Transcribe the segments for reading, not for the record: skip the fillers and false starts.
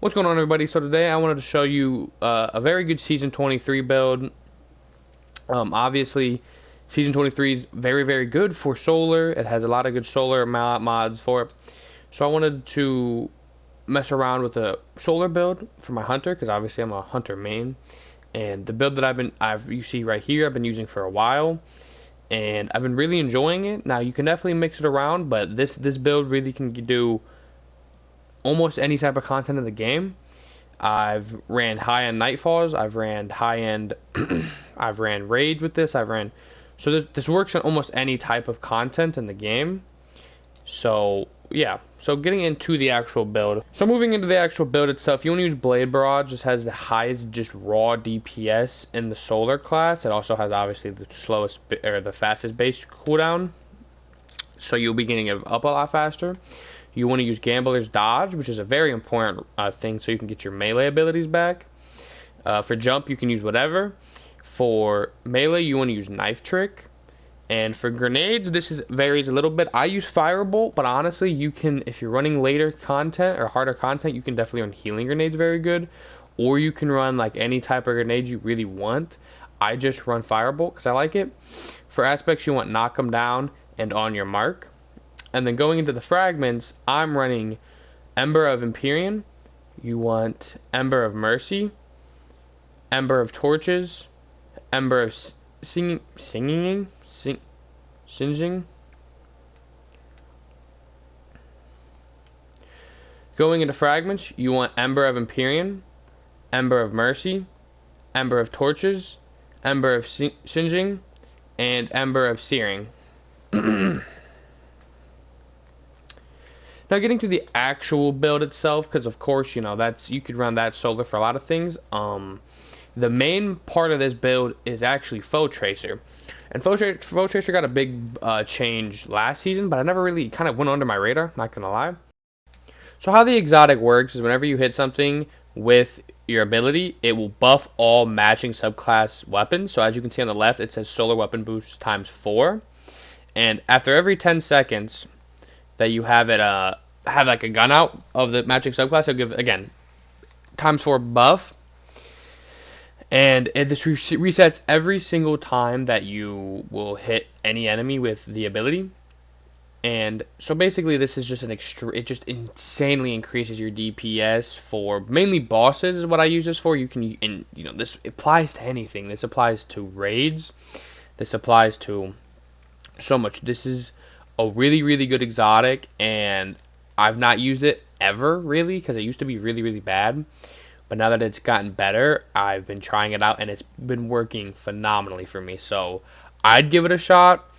What's going on, everybody? So today I wanted to show you a very good Season 23 build. Obviously, Season 23 is very, very good for solar. It has a lot of good solar mods for it. So I wanted to mess around with a solar build for my hunter, because obviously I'm a hunter main. And the build that you see right here, I've been using for a while, and I've been really enjoying it. Now you can definitely mix it around, but this build really can do almost any type of content in the game. I've ran high-end Nightfalls. I've ran high-end. I've ran Raid with this. So this works on almost any type of content in the game. So yeah. So getting into the actual build. So moving into the actual build itself, you want to use Blade Barrage. This has the highest just raw DPS in the Solar class. It also has obviously the slowest or the fastest base cooldown. So you'll be getting it up a lot faster. You want to use Gambler's Dodge, which is a very important thing so you can get your melee abilities back. For jump, you can use whatever. For melee, you want to use Knife Trick. And for grenades, varies a little bit. I use Firebolt, but honestly, you can, if you're running later content or harder content, you can definitely run Healing Grenades very good. Or you can run like any type of grenade you really want. I just run Firebolt because I like it. For aspects, you want Knock 'em Down and On Your Mark. And then going into the fragments, I'm running Ember of Empyrean. You want Ember of Mercy, Ember of Torches, Ember of Singeing. Going into fragments, you want Ember of Empyrean, Ember of Mercy, Ember of Torches, Ember of Singeing, and Ember of Searing. Now getting to the actual build itself, because of course, you know, you could run that solar for a lot of things. The main part of this build is actually Foe Tracer. And Foe Tracer got a big change last season, but I never really kind of went under my radar, not gonna lie. So how the exotic works is whenever you hit something with your ability, it will buff all matching subclass weapons. So as you can see on the left, it says Solar Weapon Boost times 4. And after every 10 seconds that you have it have like a gun out of the matching subclass, it'll give again times 4 buff, and this resets every single time that you will hit any enemy with the ability. And so basically this is just it just insanely increases your DPS for mainly bosses is what I use this for. This applies to anything. This applies to raids. This applies to so much. This is a really, really good exotic, and I've not used it ever, really, because it used to be really, really bad. But now that it's gotten better, I've been trying it out, and it's been working phenomenally for me. So I'd give it a shot.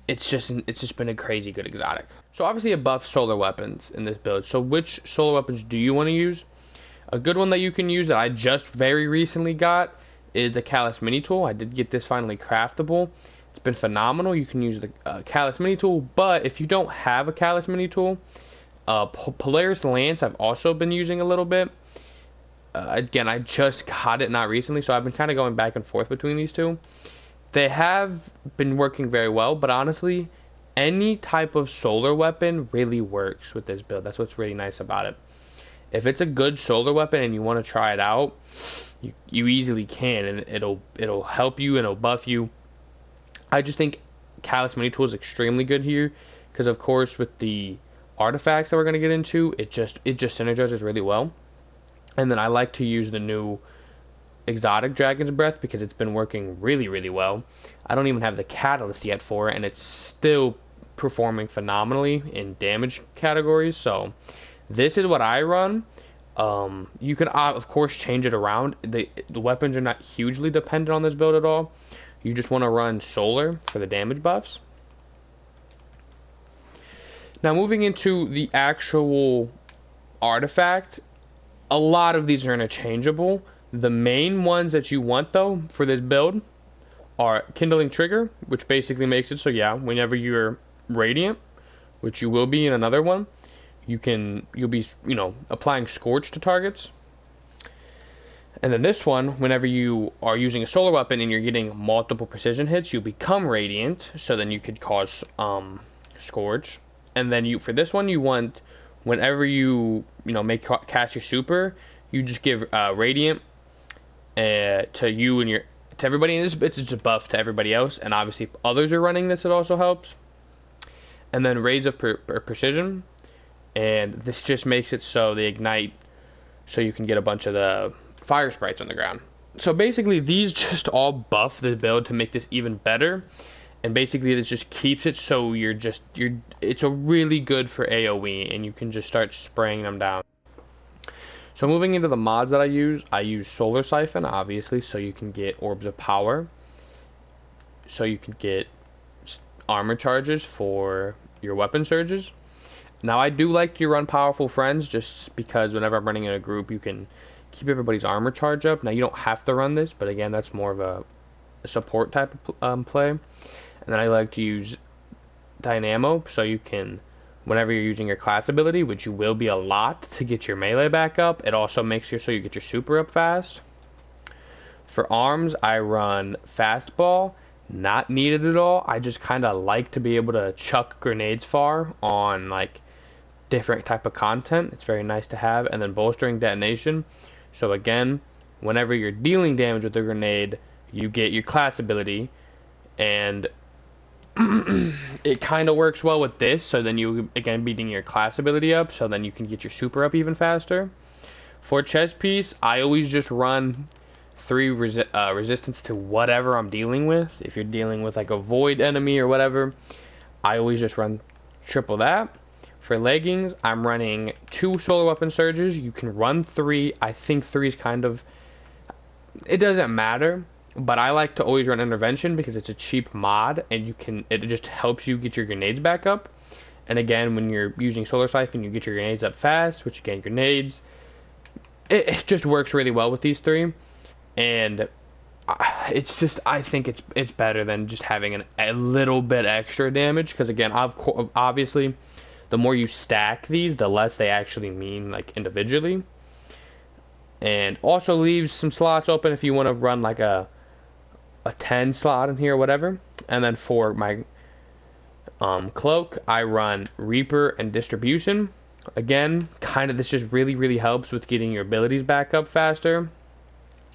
It's just been a crazy good exotic. So obviously it buffs solar weapons in this build. So which solar weapons do you want to use? A good one that you can use that I just very recently got is the Callus Mini Tool. I did get this finally craftable. It's been phenomenal. You can use the Callus Mini Tool, but if you don't have a Callus Mini Tool, Polaris Lance I've also been using a little bit. Again, I just got it not recently, so I've been kind of going back and forth between these two. They have been working very well, but honestly, any type of solar weapon really works with this build. That's what's really nice about it. If it's a good solar weapon and you want to try it out, you easily can, and it'll help you and it'll buff you. I just think Callus Mini Tool is extremely good here because, of course, with the artifacts that we're going to get into, it just synergizes really well. And then I like to use the new exotic Dragon's Breath because it's been working really, really well. I don't even have the catalyst yet for it, and it's still performing phenomenally in damage categories. So this is what I run. You can, of course, change it around. The weapons are not hugely dependent on this build at all. You just want to run solar for the damage buffs. Now moving into the actual artifact, a lot of these are interchangeable. The main ones that you want though for this build are Kindling Trigger, which basically makes it so whenever you're radiant, which you will be in another one, you'll be applying Scorch to targets. And then this one, whenever you are using a solar weapon and you're getting multiple precision hits, you become radiant, so then you could cause Scourge. And then for this one, you want whenever make cast your super, you just give Radiant to you and to everybody. And it's just a buff to everybody else, and obviously if others are running this, it also helps. And then Rays of Precision, and this just makes it so they ignite, so you can get a bunch of the fire sprites on the ground. So basically these just all buff the build to make this even better, and basically this just keeps it so it's a really good for AoE, and you can just start spraying them down. So moving into the mods that I use Solar Siphon, obviously, so you can get Orbs of Power, so you can get armor charges for your weapon surges. Now I do like to run Powerful Friends, just because whenever I'm running in a group, you can keep everybody's armor charge up. Now you don't have to run this, but again, that's more of a support type of play. And then I like to use Dynamo, so you can, whenever you're using your class ability, which you will be a lot, to get your melee back up, it also makes sure so you get your super up fast. For arms, I run Fastball. Not needed at all. I just kind of like to be able to chuck grenades far on like different type of content. It's very nice to have. And then Bolstering Detonation. So again, whenever you're dealing damage with a grenade, you get your class ability, and it kind of works well with this. So then you again beating your class ability up, so then you can get your super up even faster. For chest piece, I always just run 3 resistance to whatever I'm dealing with. If you're dealing with like a void enemy or whatever, I always just run triple that. For leggings, I'm running 2 solar weapon surges. You can run 3. I think 3 is kind of, it doesn't matter, but I like to always run intervention because it's a cheap mod, and it just helps you get your grenades back up. And again, when you're using Solar Siphon, you get your grenades up fast, which again, grenades, it just works really well with these 3. And it's just, I think it's better than just having a little bit extra damage, because again, obviously the more you stack these, the less they actually mean like individually. And also leaves some slots open if you want to run like a 10 slot in here or whatever. And then for my cloak, I run Reaper and Distribution. Again, kind of this just really helps with getting your abilities back up faster.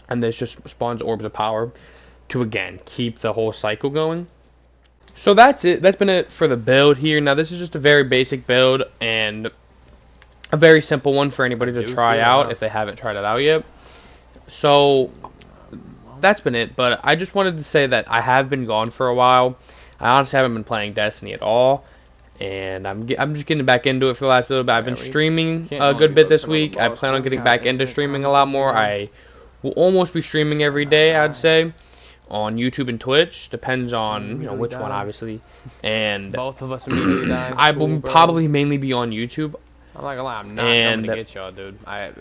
And this just spawns Orbs of Power to, again, keep the whole cycle going. So that's it. That's been it for the build here. Now, this is just a very basic build and a very simple one for anybody to try out if they haven't tried it out yet. So that's been it. But I just wanted to say that I have been gone for a while. I honestly haven't been playing Destiny at all. And I'm just getting back into it for the last little bit. I've been streaming a good bit this week. I plan on getting back into streaming a lot more. I will almost be streaming every day, I'd say, on YouTube and Twitch. Depends on which one, obviously. And both of us immediately die. I will probably mainly be on YouTube. I'm not gonna lie, I'm not coming to get y'all, dude. I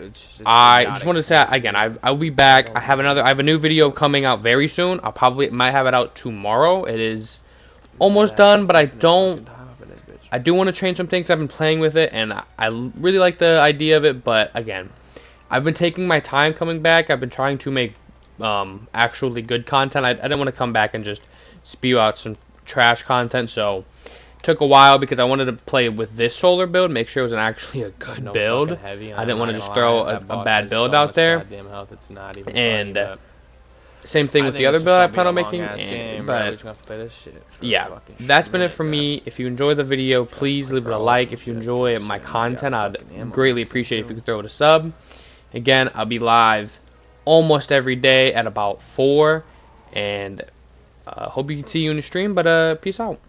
just wanted to say again, I'll be back. I have a new video coming out very soon. Might have it out tomorrow. It is almost done, but I do want to change some things. I've been playing with it, and I really like the idea of it, but again, I've been taking my time coming back. I've been trying to make actually good content. I didn't want to come back and just spew out some trash content, so it took a while because I wanted to play with this solar build, make sure it was actually a good build. I didn't want to just throw a bad build out there. And same thing with the other build I plan on making. But yeah, that's been it for me. If you enjoy the video, please leave it a like. If you enjoy my content, I'd greatly appreciate it if you could throw it a sub. Again, I'll be live almost every day at about 4, and hope you can see you in the stream, but peace out.